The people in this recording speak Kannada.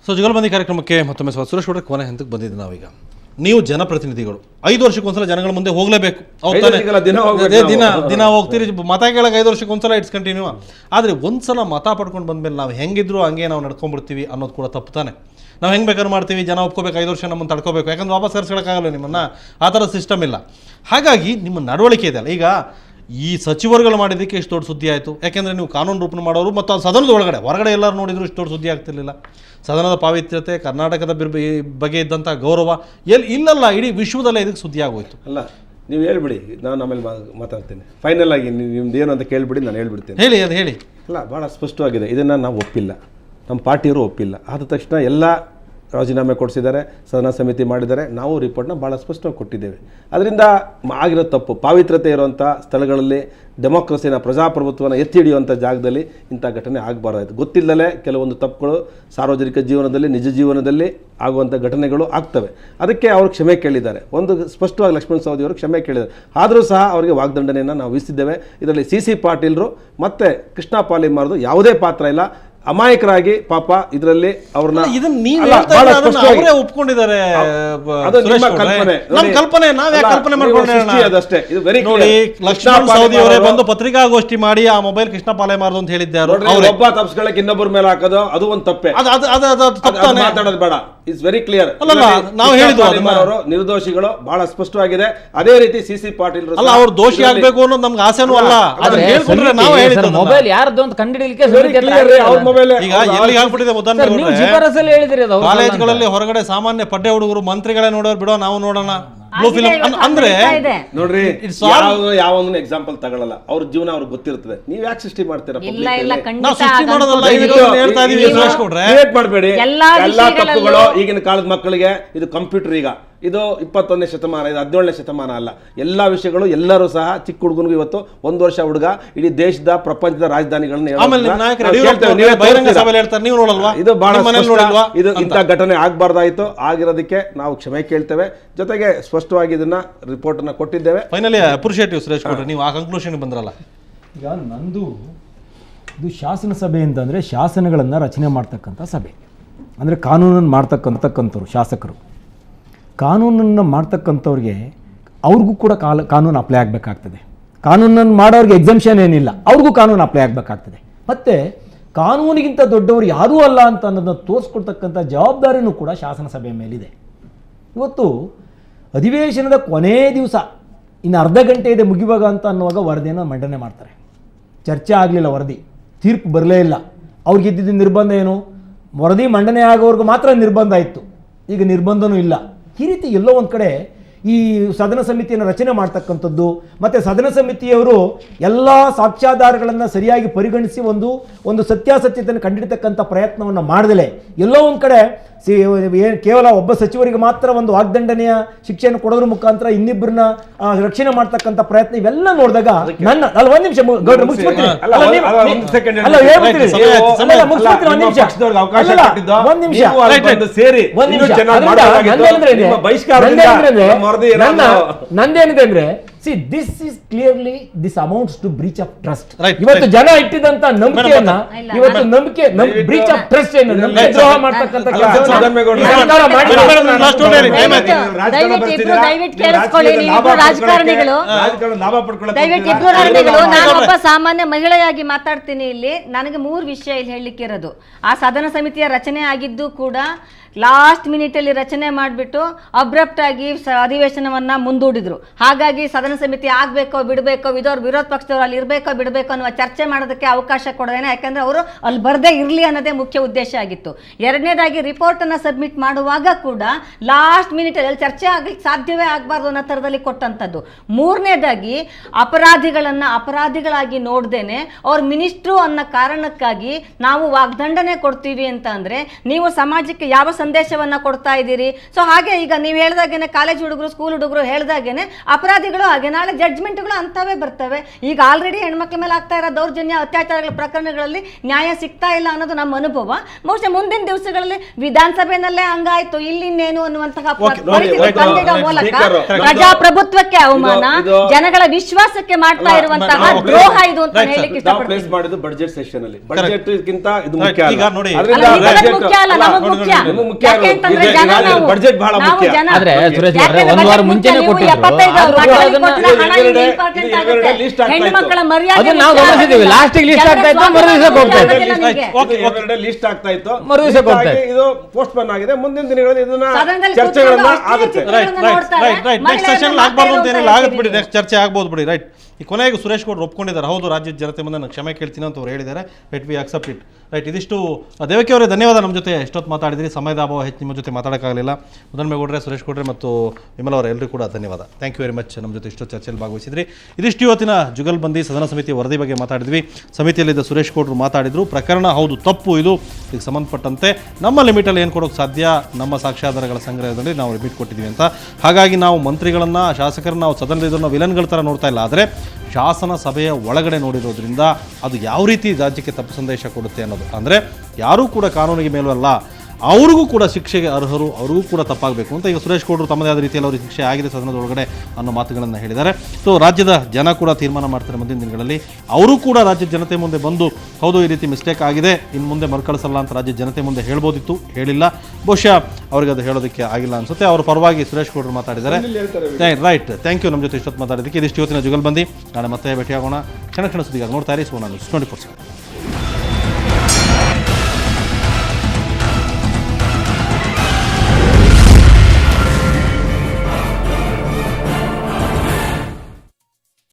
ಸೊ ಜುಗಲ್ಬಂದಿ ಕಾರ್ಯಕ್ರಮಕ್ಕೆ ಮತ್ತೊಮ್ಮೆ ಸುರೇಶ್ ಗೌಡ್ರೆ ಕೊನೆ ಹಂತಕ್ಕೆ ಬಂದಿದ್ದು ನಾವೀಗ. ನೀವು ಜನಪ್ರತಿನಿಧಿಗಳು 5 ವರ್ಷಕ್ಕೊಂದ್ಸಲ ಜನಗಳ ಮುಂದೆ ಹೋಗಲೇಬೇಕು. ದಿನ ಹೋಗ್ತೀರಿ, ಮತ ಕೇಳಕ್ಕೆ 5 ವರ್ಷಕ್ಕೊಂದ್ಸಲ ಇಟ್ಸ್ ಕಂಟಿನ್ಯೂ. ಆದರೆ ಒಂದ್ಸಲ ಮತ ಪಡ್ಕೊಂಡು ಬಂದಮೇಲೆ ನಾವು ಹೆಂಗಿದ್ರು ಹಂಗೆ ನಾವು ನಡ್ಕೊಂಡ್ಬಿಡ್ತೀವಿ ಅನ್ನೋದು ಕೂಡ ತಪ್ಪು ತಾನೆ. ನಾವು ಹೆಂಗೆ ಬೇಕಾದ್ರೂ ಮಾಡ್ತೀವಿ, ಜನ ಒಪ್ಕೋಬೇಕು, 5 ವರ್ಷ ನಮ್ಮನ್ನು ತಡ್ಕೋಬೇಕು, ಯಾಕಂದ್ರೆ ವಾಪಸ್ ಕರ್ಸ್ಕೊಳಕ್ಕಾಗಲ್ಲ ನಿಮ್ಮನ್ನು. ಆ ಥರ ಸಿಸ್ಟಮ್ ಇಲ್ಲ. ಹಾಗಾಗಿ ನಿಮ್ಮ ನಡವಳಿಕೆ ಇದೆ ಅಲ್ಲ, ಈಗ ಈ ಸಚಿವರುಗಳು ಮಾಡಿದ್ದಕ್ಕೆ ಇಷ್ಟು ದೊಡ್ಡ ಸುದ್ದಿ ಆಯಿತು. ಯಾಕೆಂದರೆ ನೀವು ಕಾನೂನು ರೂಪಣೆ ಮಾಡೋರು ಮತ್ತು ಅದು ಸದನದ ಹೊರಗಡೆ ಎಲ್ಲರೂ ನೋಡಿದ್ರು ಇಷ್ಟು ದೊಡ್ಡ ಸುದ್ದಿ ಆಗ್ತಿರ್ಲಿಲ್ಲ. ಸದನದ ಪಾವಿತ್ರ್ಯತೆ, ಕರ್ನಾಟಕದ ಬಗ್ಗೆ ಇದ್ದಂಥ ಗೌರವ ಇಲ್ಲಲ್ಲ, ಇಡೀ ವಿಶ್ವದಲ್ಲೇ ಇದಕ್ಕೆ ಸುದ್ದಿ ಆಗೋಯ್ತು. ಅಲ್ಲ, ನೀವು ಹೇಳ್ಬಿಡಿ, ನಾನು ಆಮೇಲೆ ಮಾತಾಡ್ತೀನಿ. ಫೈನಲ್ ಆಗಿ ನಿಮ್ದು ಏನು ಅಂತ ಕೇಳಿಬಿಡಿ, ನಾನು ಹೇಳ್ಬಿಡ್ತೇನೆ. ಹೇಳಿ, ಅದು ಹೇಳಿ. ಅಲ್ಲ, ಭಾಳ ಸ್ಪಷ್ಟವಾಗಿದೆ. ಇದನ್ನು ನಾವು ಒಪ್ಪಿಲ್ಲ, ನಮ್ಮ ಪಾರ್ಟಿಯವರು ಒಪ್ಪಿಲ್ಲ. ಆದ ತಕ್ಷಣ ಎಲ್ಲ ರಾಜೀನಾಮೆ ಕೊಡಿಸಿದ್ದಾರೆ, ಸದನ ಸಮಿತಿ ಮಾಡಿದ್ದಾರೆ. ನಾವು ರಿಪೋರ್ಟ್ನ ಭಾಳ ಸ್ಪಷ್ಟವಾಗಿ ಕೊಟ್ಟಿದ್ದೇವೆ. ಅದರಿಂದ ಆಗಿರೋ ತಪ್ಪು, ಪಾವಿತ್ರ್ಯತೆ ಇರುವಂಥ ಸ್ಥಳಗಳಲ್ಲಿ ಡೆಮೋಕ್ರಸಿನ, ಪ್ರಜಾಪ್ರಭುತ್ವನ ಎತ್ತಿ ಹಿಡಿಯುವಂಥ ಜಾಗದಲ್ಲಿ ಇಂಥ ಘಟನೆ ಆಗಬಾರ್ದಾಯಿತು. ಗೊತ್ತಿಲ್ಲದಲೇ ಕೆಲವೊಂದು ತಪ್ಪುಗಳು ಸಾರ್ವಜನಿಕ ಜೀವನದಲ್ಲಿ, ನಿಜ ಜೀವನದಲ್ಲಿ ಆಗುವಂಥ ಘಟನೆಗಳು ಆಗ್ತವೆ. ಅದಕ್ಕೆ ಅವರು ಕ್ಷಮೆ ಕೇಳಿದ್ದಾರೆ. ಒಂದು ಸ್ಪಷ್ಟವಾಗಿ ಲಕ್ಷ್ಮಣ ಸವದಿ ಅವರು ಕ್ಷಮೆ ಕೇಳಿದ್ದಾರೆ. ಆದರೂ ಸಹ ಅವರಿಗೆ ವಾಗ್ದಂಡನೆಯನ್ನು ನಾವು ವಿಧಿಸಿದ್ದೇವೆ. ಇದರಲ್ಲಿ ಸಿ ಪಾಟೀಲ್ರು ಮತ್ತು ಕೃಷ್ಣ ಪಾಲಿಮಾರ್ದು ಯಾವುದೇ ಪಾತ್ರ ಇಲ್ಲ. ಅಮಾಯಕರಾಗಿ ಪಾಪ ಇದರಲ್ಲಿ ಅವ್ರನ್ನ ಒಪ್ಕೊಂಡಿದ್ದಾರೆ. ಬಂದು ಪತ್ರಿಕಾಗೋಷ್ಠಿ ಮಾಡಿ ಆ ಮೊಬೈಲ್ ಕೃಷ್ಣ ಪಾಲೆಮಾರ್ದು ಅಂತ ಹೇಳಿದ್ದಾರೆ. ಒಬ್ಬ ತಪ್ಪಿಸ್ಕೊಳ್ಳಕ್ಕೆ ಇನ್ನೊಬ್ಬರ ಮೇಲೆ ಹಾಕೋದು ಅದು ಒಂದು ತಪ್ಪೆ. ಮಾತಾಡೋದು ಬೇಡ. It's very clear. ನಾವು ಹೇಳಿದ್ವಿ ಅವರು ನಿರ್ದೋಷಿಗಳು, ಬಹಳ ಸ್ಪಷ್ಟವಾಗಿದೆ. ಅದೇ ರೀತಿ ಸಿ ಪಾಟೀಲ್ ಅಲ್ಲ, ಅವ್ರು ದೋಷಿ ಆಗ್ಬೇಕು ಅನ್ನೋದು ನಮ್ಗೆ ಆಸೆನೂ ಅಲ್ಲ. ಮೊಬೈಲ್ ಯಾರ್ದು ಅಂತ ಕಂಡುಹಿಡಿಯಲಿಕ್ಕೆ ಈಗ ಎಲ್ಲಿಗೆ ಆಗ್ಬಿಟ್ಟಿದೆ ಕಾಲೇಜ್ಗಳಲ್ಲಿ ಹೊರಗಡೆ ಸಾಮಾನ್ಯ ಪಡ್ಡೆ ಹುಡುಗರು ಮಂತ್ರಿಗಳೇ ನೋಡೋರು, ಬಿಡೋ ನಾವು ನೋಡೋಣ ಬ್ಲೂ ಫಿಲ್ಮ್ ಅಂದ್ರೆ ನೋಡ್ರಿ, ಯಾವೊಂದು ಎಕ್ಸಾಂಪಲ್ ತಗೊಳ್ಳಲ್ಲ. ಅವ್ರ ಜೀವನ ಅವ್ರಿಗೆ ಗೊತ್ತಿರ್ತದೆ. ನೀವ್ ಯಾಕೆ ಸೃಷ್ಟಿ ಮಾಡ್ತೀರಾ? ಮಾಡಬೇಡಿ. ಎಲ್ಲಾ ತಪ್ಪುಗಳು ಈಗಿನ ಕಾಲದ ಮಕ್ಕಳಿಗೆ ಇದು ಕಂಪ್ಯೂಟರ್. ಈಗ ಇದು 21ನೇ ಶತಮಾನ, ಇದು 17ನೇ ಶತಮಾನ ಅಲ್ಲ. ಎಲ್ಲ ವಿಷಯಗಳು ಎಲ್ಲರೂ ಸಹ ಚಿಕ್ಕ ಹುಡುಗನಿಗೂ ಇವತ್ತು 1 ವರ್ಷ ಹುಡುಗ ಇಡೀ ದೇಶದ ಪ್ರಪಂಚದ ರಾಜಧಾನಿಗಳನ್ನ ಇದು ಬಹಳ ಇದು ಇಂಥ ಘಟನೆ ಆಗ್ಬಾರ್ದಾಯ್ತು. ಆಗಿರೋದಕ್ಕೆ ನಾವು ಕ್ಷಮೆ ಕೇಳ್ತೇವೆ. ಜೊತೆಗೆ ಸ್ಪಷ್ಟವಾಗಿ ಇದನ್ನ ರಿಪೋರ್ಟ್ ಅನ್ನ ಕೊಟ್ಟಿದ್ದೇವೆ. ಫೈನಲಿ ಅಪ್ರಿಷಿಯೇಟಿವ್ ಸುರೇಶ್ ಗೌಡ್ರೆ, ನೀವು ಆ ಕನ್ಕ್ಲೂಷನ್ ಬಂದ್ರಲ್ಲ. ಈಗ ನಂದು ಇದು ಶಾಸನ ಸಭೆ ಅಂತಂದರೆ ಶಾಸನಗಳನ್ನು ರಚನೆ ಮಾಡ್ತಕ್ಕಂಥ ಸಭೆ, ಅಂದರೆ ಕಾನೂನನ್ನು ಮಾಡ್ತಕ್ಕಂಥವ್ರು ಶಾಸಕರು. ಕಾನೂನನ್ನು ಮಾಡ್ತಕ್ಕಂಥವ್ರಿಗೆ ಅವ್ರಿಗೂ ಕೂಡ ಕಾನೂನು ಅಪ್ಲೈ ಆಗಬೇಕಾಗ್ತದೆ. ಕಾನೂನನ್ನು ಮಾಡೋರಿಗೆ ಎಕ್ಸಮ್ಷನ್ ಏನಿಲ್ಲ, ಅವ್ರಿಗೂ ಕಾನೂನು ಅಪ್ಲೈ ಆಗಬೇಕಾಗ್ತದೆ. ಮತ್ತು ಕಾನೂನಿಗಿಂತ ದೊಡ್ಡವರು ಯಾರೂ ಅಲ್ಲ ಅಂತ ಅನ್ನೋದನ್ನ ತೋರಿಸ್ಕೊಡ್ತಕ್ಕಂಥ ಜವಾಬ್ದಾರಿನೂ ಕೂಡ ಶಾಸನ ಸಭೆಯ ಮೇಲಿದೆ. ಇವತ್ತು ಅಧಿವೇಶನದ ಕೊನೇ ದಿವಸ ಇನ್ನು ಅರ್ಧ ಗಂಟೆ ಇದೆ ಮುಗಿವಾಗ ಅಂತ ಅನ್ನುವಾಗ ವರದಿಯನ್ನು ಮಂಡನೆ ಮಾಡ್ತಾರೆ. ಚರ್ಚೆ ಆಗಲಿಲ್ಲ, ವರದಿ ತೀರ್ಪು ಬರಲೇ ಇಲ್ಲ. ಅವ್ರಿಗಿದ್ದಿದ್ದ ನಿರ್ಬಂಧ ಏನು? ವರದಿ ಮಂಡನೆ ಆಗೋವರೆಗೂ ಮಾತ್ರ ನಿರ್ಬಂಧ ಇತ್ತು, ಈಗ ನಿರ್ಬಂಧನೂ ಇಲ್ಲ. ಈ ರೀತಿ ಎಲ್ಲೋ ಒಂದು ಕಡೆ ಈ ಸದನ ಸಮಿತಿಯನ್ನು ರಚನೆ ಮಾಡ್ತಕ್ಕಂಥದ್ದು ಮತ್ತು ಸದನ ಸಮಿತಿಯವರು ಎಲ್ಲ ಸಾಕ್ಷ್ಯಾಧಾರಗಳನ್ನು ಸರಿಯಾಗಿ ಪರಿಗಣಿಸಿ ಒಂದು ಸತ್ಯಾಸತ್ಯತೆಯನ್ನು ಕಂಡಿಡ್ತಕ್ಕಂಥ ಪ್ರಯತ್ನವನ್ನು ಮಾಡದಲೇ ಎಲ್ಲೋ ಒಂದು ಕಡೆ ಕೇವಲ ಒಬ್ಬ ಸಚಿವರಿಗೆ ಮಾತ್ರ ಒಂದು ವಾಗ್ದಂಡನೆಯ ಶಿಕ್ಷೆಯನ್ನು ಕೊಡೋದ್ರ ಮುಖಾಂತರ ಇನ್ನಿಬ್ಬರನ್ನ ರಕ್ಷಣೆ ಮಾಡ್ತಕ್ಕಂಥ ಪ್ರಯತ್ನ ಇವೆಲ್ಲ ನೋಡಿದಾಗ ನನ್ನ ಒಂದು ನಿಮಿಷ ನಂದೇನಿದೆ ಅಂದ್ರೆ this is clearly this amounts to breach of trust. ಇವತ್ತು ಜನ ಇಟ್ಟಿದಂತ ನಂಬಿಕೆಯನ್ನ ಇವತ್ತು breach of trust ಏನು ನಂಬಿಕೆ ದ್ರೋಹ ಮಾಡ್ತಕ್ಕಂತ ಕೆಲಸ ನಾನೊಬ್ಬ ಸಾಮಾನ್ಯ ಮಹಿಳೆಯಾಗಿ ಮಾತಾಡ್ತೀನಿ. ಇಲ್ಲಿ ನನಗೆ 3 ವಿಷಯ ಇಲ್ಲಿ ಹೇಳಲಿಕ್ಕೆ ಇರೋದು. ಆ ಸದನ ಸಮಿತಿಯ ರಚನೆ ಆಗಿದ್ದು ಕೂಡ ಲಾಸ್ಟ್ ಮಿನಿಟಲ್ಲಿ ರಚನೆ ಮಾಡಿಬಿಟ್ಟು ಅಬ್ರಪ್ಟ್ ಆಗಿ ಅಧಿವೇಶನವನ್ನ ಮುಂದೂಡಿದ್ರು. ಹಾಗಾಗಿ ಸದನ ಸಮಿತಿ ಆಗಬೇಕೋ ಬಿಡಬೇಕೋ, ವಿರೋಧ ಪಕ್ಷದವರು ಅಲ್ಲಿ ಇರಬೇಕೋ ಬಿಡಬೇಕೋ ಅನ್ನುವ ಚರ್ಚೆ ಮಾಡೋದಕ್ಕೆ ಅವಕಾಶ ಕೊಡೋದೇನೆ, ಯಾಕಂದ್ರೆ ಅವರು ಅಲ್ಲಿ ಬರದೇ ಇರಲಿ ಅನ್ನೋದೇ ಮುಖ್ಯ ಉದ್ದೇಶ ಆಗಿತ್ತು. ಎರಡನೇದಾಗಿ ರಿಪೋರ್ಟನ್ನು ಸಬ್ಮಿಟ್ ಮಾಡುವಾಗ ಕೂಡ ಲಾಸ್ಟ್ ಮಿನಿಟಲ್ಲಿ ಅಲ್ಲಿ ಚರ್ಚೆ ಆಗ್ಲಿಕ್ಕೆ ಸಾಧ್ಯವೇ ಆಗಬಾರ್ದು ಅನ್ನೋ ಥರದಲ್ಲಿ ಕೊಟ್ಟಂಥದ್ದು. ಮೂರನೇದಾಗಿ ಅಪರಾಧಿಗಳಾಗಿ ನೋಡ್ದೇನೆ ಅವ್ರ ಮಿನಿಸ್ಟ್ರು ಅನ್ನೋ ಕಾರಣಕ್ಕಾಗಿ ನಾವು ವಾಗ್ದಂಡನೆ ಕೊಡ್ತೀವಿ ಅಂತ ಅಂದರೆ ನೀವು ಸಮಾಜಕ್ಕೆ ಯಾವ ಸಂದೇಶವನ್ನ ಕೊಡ್ತಾ ಇದ್ದೀರಿ. ಸೊ ಹಾಗೆ ಈಗ ನೀವು ಹೇಳ್ದಾಗೇನೆ ಕಾಲೇಜ್ ಹುಡುಗರು ಸ್ಕೂಲ್ ಹುಡುಗರು ಹೇಳ್ದಾಗೇನೆ ಅಪರಾಧಿಗಳು ಹಾಗೆ ನಾಳೆ ಜಡ್ಜ್ಮೆಂಟ್ಗಳು ಅಂತವೇ ಬರ್ತವೆ. ಈಗ ಆಲ್ರೆಡಿ ಹೆಣ್ಮಕ್ಳ ಮೇಲೆ ಆಗ್ತಾ ಇರೋ ದೌರ್ಜನ್ಯ ಅತ್ಯಾಚಾರಗಳ ಪ್ರಕರಣಗಳಲ್ಲಿ ನ್ಯಾಯ ಸಿಗ್ತಾ ಇಲ್ಲ ಅನ್ನೋದು ನಮ್ಮ ಅನುಭವ. ಬಹುಶಃ ಮುಂದಿನ ದಿವಸಗಳಲ್ಲಿ ವಿಧಾನಸಭೆನಲ್ಲೇ ಹಂಗಾಯ್ತು ಇನ್ನೇನು ಅನ್ನುವಂತಹ ಪರಿಸ್ಥಿತಿ ತಂದಿರೋ ಮೂಲಕ ಪ್ರಜಾಪ್ರಭುತ್ವಕ್ಕೆ ಅವಮಾನ, ಜನಗಳ ವಿಶ್ವಾಸಕ್ಕೆ ಮಾಡ್ತಾ ಇರುವಂತಹ ದ್ರೋಹ ಇದು ಅಂತ ಹೇಳಲಿಕ್ಕೆ ಇಷ್ಟಪಡ್ತೀನಿ. ಮಾಡಿದ್ದು ಬಡ್ಜೆಟ್ ಸೆಷನ್ ಅಲ್ಲಿ ಬಡ್ಜೆಟ್ ಗಿಂತ ಇದು ಮುಖ್ಯ ಈಗ ನೋಡಿ, ಮುಖ್ಯ ಅಲ್ಲ, ನಮಗೆ ಮುಖ್ಯ. ಯಾಕೆ ಅಂತಂದ್ರೆ ಜನ ನಾವು ಬಡ್ಜೆಟ್ ಬಹಳ ನಾವು ಮುಖ್ಯ. ಜನ ಆದ್ರೆ ಸುರೇಶ್ ಯಾಕೆ ಅವರೇ, ಒಂದು ವಾರ ಮುಂಚೆನೇ ನೀವು ಕೊಟ್ಟಿದ್ರು. 75 ಆದ್ರೂ ಮಕ್ಕಳಿಗೆ ಅದನ್ನ ಕೊಟ್ಟಿರೋ ಹಣ ಇದು important ಇದು ಆಗುತ್ತೆ. list ಆಗ್ತಾ ಹೆಣ್ಣು ಇತ್ತು. ಮಕ್ಕಳ ಮರ್ಯಾದೆ ಅದನ್ನ ನಾವು ಮುಖ್ಯ ಗಮನಿಸಿದ್ದೀವಿ. ಆಗೋದಿಲ್ಲ. ಲಾಸ್ಟಿಗೆ ಲಿಸ್ಟ್ ಆಗ್ತಾ ಇತ್ತು, ಮರು ದಿವಸ ಹೋಗ್ತಾ ಇತ್ತು. ಲಿಸ್ಟ್ ಆಗ್ತಾ ಇತ್ತು, ಮರು ದಿವಸ ಹೋಗ್ತಾ ಇತ್ತು. ಇದು ಪೋಸ್ಟ್ ಪೋನ್ ಆಗಿದೆ. ಮುಂದಿನ ದಿನಗಳಲ್ಲಿ ಇದನ್ನ ಸದನದಲ್ಲಿ ಚರ್ಚೆಗಳನ್ನ ಕೂತ್ಕೊಂಡು ಆಗುತ್ತೆ. ನೆಕ್ಸ್ಟ್ ಸೆಷನ್ ಆಗ್ಬಾರ್ದು ಅಂತ ಏನಿಲ್ಲ, ಆಗತ್ತೆ ಬಿಡಿ, ನೆಕ್ಸ್ಟ್ ಚರ್ಚೆ ಆಗ್ಬೋದು ಬಿಡಿ. ರೈಟ್, ಈ ಕೊನೆಗೆ ಸುರೇಶ್ ಗೌಡ್ರು ಒಪ್ಕೊಂಡಿದ್ದಾರೆ, ಹೌದು ರಾಜ್ಯದ ಜನತೆ ಮುಂದೆ ನಾನು ಕ್ಷಮೆ ಕೇಳ್ತೀನಿ ಅಂತ ಅವ್ರು ಹೇಳಿದ್ದಾರೆ. Let we accept it. Right, ಇದಿಷ್ಟು ದೇವಕಿ ಅವರೇ ಧನ್ಯವಾದ. ನಮ್ಮ ಜೊತೆ ಎಷ್ಟೊತ್ತು ಮಾತಾಡಿದ್ರಿ, ಸಮಯದ ಅಭಾವ ಹೆಚ್ಚು ನಿಮ್ಮ ಜೊತೆ ಮಾತಾಡೋಕ್ಕಾಗಲಿಲ್ಲ. ಮುದ್ದನ್ಮೇಗೌಡ್ರೆ, ಸುರೇಶ್ ಗೌಡ್ರೆ ಮತ್ತು ವಿಮಲ್ ಅವರ ಎಲ್ಲರಿಗೂ ಕೂಡ ಧನ್ಯವಾದ. ಥ್ಯಾಂಕ್ ಯು ವೆರಿ ಮಚ್ ನಮ್ಮ ಜೊತೆ ಇಷ್ಟೊತ್ತು ಚರ್ಚೆಯಲ್ಲಿ ಭಾಗವಹಿಸಿದ್ರಿ. ಇದಿಷ್ಟು ಇವತ್ತಿನ ಜುಗಲ್ಬಂದಿ ಸದನ ಸಮಿತಿ ವರದಿ ಬಗ್ಗೆ ಮಾತಾಡಿದ್ವಿ. ಸಮಿತಿಯಲ್ಲಿದ್ದ ಸುರೇಶ್ ಗೌಡ್ರು ಮಾತಾಡಿದ್ರು. ಪ್ರಕರಣ ಹೌದು ತಪ್ಪು, ಇದು ಇದಕ್ಕೆ ಸಂಬಂಧಪಟ್ಟಂತೆ ನಮ್ಮ ಲಿಮಿಟಲ್ಲಿ ಏನು ಕೊಡೋಕ್ಕೆ ಸಾಧ್ಯ, ನಮ್ಮ ಸಾಕ್ಷ್ಯಾಧಾರಗಳ ಸಂಗ್ರಹದಲ್ಲಿ ನಾವು ಲಿಮಿಟ್ ಕೊಟ್ಟಿದ್ದೀವಿ ಅಂತ. ಹಾಗಾಗಿ ನಾವು ಮಂತ್ರಿಗಳನ್ನು, ಶಾಸಕರನ್ನ ನಾವು ಸದನದಲ್ಲಿ ನಾವು ವಿಲನ್ಗಳ ಥರ ನೋಡ್ತಾ ಇಲ್ಲ, ಆದರೆ ಶಾಸನ ಸಭೆಯ ಒಳಗಡೆ ನೋಡಿರೋದ್ರಿಂದ ಅದು ಯಾವ ರೀತಿ ರಾಜ್ಯಕ್ಕೆ ತಪ್ಪು ಸಂದೇಶ ಕೊಡುತ್ತೆ ಅನ್ನೋದು. ಅಂದರೆ ಯಾರೂ ಕೂಡ ಕಾನೂನಿಗೆ ಮೇಲೂ ಅಲ್ಲ, ಅವ್ರಿಗೂ ಕೂಡ ಶಿಕ್ಷೆಗೆ ಅರ್ಹರು, ಅವ್ರಿಗೂ ಕೂಡ ತಪ್ಪಾಗಬೇಕು ಅಂತ ಈಗ ಸುರೇಶ್ ಗೌಡ್ರು ತಮ್ಮದೇ ಆದ ರೀತಿಯಲ್ಲಿ ಅವರಿಗೆ ಶಿಕ್ಷೆ ಆಗಿದೆ ಸದನದ ಒಳಗಡೆ ಅನ್ನೋ ಮಾತುಗಳನ್ನು ಹೇಳಿದ್ದಾರೆ. ಸೊ ರಾಜ್ಯದ ಜನ ಕೂಡ ತೀರ್ಮಾನ ಮಾಡ್ತಾರೆ ಮುಂದಿನ ದಿನಗಳಲ್ಲಿ. ಅವರು ಕೂಡ ರಾಜ್ಯದ ಜನತೆ ಮುಂದೆ ಬಂದು ಹೌದು ಈ ರೀತಿ ಮಿಸ್ಟೇಕ್ ಆಗಿದೆ, ಇನ್ನು ಮುಂದೆ ಮರುಕಳಿಸಲ್ಲ ಅಂತ ರಾಜ್ಯದ ಜನತೆ ಮುಂದೆ ಹೇಳ್ಬೋದಿತ್ತು, ಹೇಳಿಲ್ಲ. ಬಹುಶಃ ಅವ್ರಿಗೆ ಅದು ಹೇಳೋದಕ್ಕೆ ಆಗಿಲ್ಲ ಅನ್ಸುತ್ತೆ. ಅವರ ಪರವಾಗಿ ಸುರೇಶ್ ಗೌಡ್ರು ಮಾತಾಡಿದ್ದಾರೆ. ರೈಟ್, ಥ್ಯಾಂಕ್ ಯು ನಮ್ಮ ಜೊತೆ ಇಷ್ಟೊತ್ತು ಮಾತಾಡೋದಕ್ಕೆ. ಇದಿಷ್ಟು ಇವತ್ತಿನ ಜುಗಲ್ಬಂದಿ. ನಾಳೆ ಮತ್ತೆ ಭೇಟಿಯಾಗೋಣ. ಕ್ಷಣ ಸುದ್ದಿಗಾಗಿ ನೋಡ್ತಾ ಇರಿ ಸೋನಾ ನ್ಯೂಸ್ 24/7.